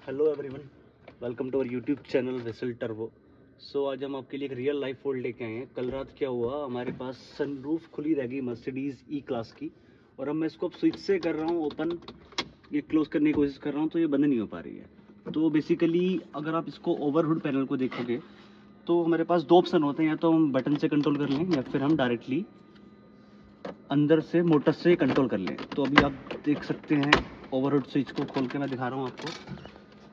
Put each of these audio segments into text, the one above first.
Hello everyone, welcome to our YouTube channel Vessel Turbo. So आज हम आपके लिए एक रियल लाइफ फोल्ड लेके आए हैं। कल रात क्या हुआ, हमारे पास सनरूफ खुली रह गई मर्सिडीज़ ई क्लास की, और अब मैं इसको अब स्विच से कर रहा हूँ ओपन, ये क्लोज करने की कोशिश कर रहा हूँ तो ये बंद नहीं हो पा रही है। तो बेसिकली अगर आप इसको ओवरहुड पैनल को देखोगे तो हमारे पास दो ऑप्शन होते हैं, या तो हम बटन से कंट्रोल कर लें या फिर हम डायरेक्टली अंदर से मोटर से कंट्रोल कर लें। तो अभी आप देख सकते हैं ओवरहुड स्विच को खोल के मैं दिखा रहा हूँ आपको।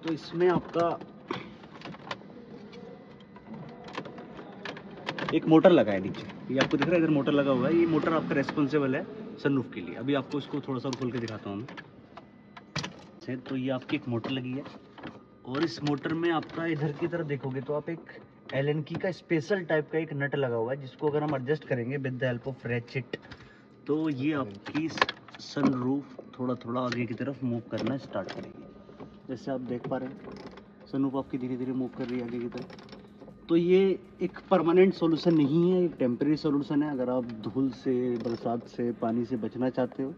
तो इसमें आपका एक मोटर लगा है नीचे, ये आपको दिख रहा है, इधर मोटर लगा हुआ है। ये मोटर आपका रेस्पॉन्सिबल है सनरूफ के लिए। अभी आपको इसको थोड़ा सा और खोल के दिखाता हूँ मैं। तो ये आपकी एक मोटर लगी है, और इस मोटर में आपका इधर की तरफ देखोगे तो आप एक एलन की का स्पेशल टाइप का एक नट लगा हुआ है, जिसको अगर हम एडजस्ट करेंगे with the help of ratchet तो ये आपकी सनरूफ थोड़ा थोड़ा आगे की तरफ मूव करना स्टार्ट करेगी। जैसे आप देख पा रहे हैं सनरूफ आपकी धीरे धीरे मूव कर रही है आगे की तरफ। तो ये एक परमानेंट सॉल्यूशन नहीं है, एक टेम्परेरी सॉल्यूशन है। अगर आप धूल से, बरसात से, पानी से बचना चाहते हो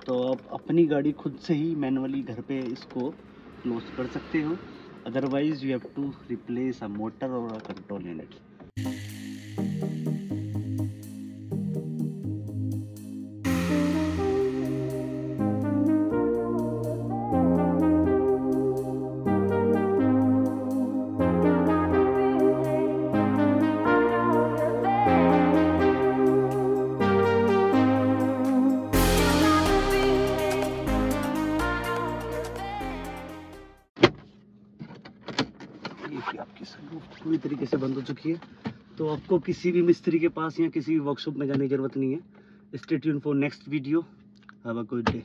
तो आप अपनी गाड़ी खुद से ही मैनुअली घर पे इसको क्लोज कर सकते हो। Otherwise you have to replace a motor और अ कंट्रोल यूनिट। आपकी सनरूफ पूरी तरीके से बंद हो चुकी है। तो आपको किसी भी मिस्त्री के पास या किसी भी वर्कशॉप में जाने की जरूरत नहीं है। Stay tuned for next video. Have a good day.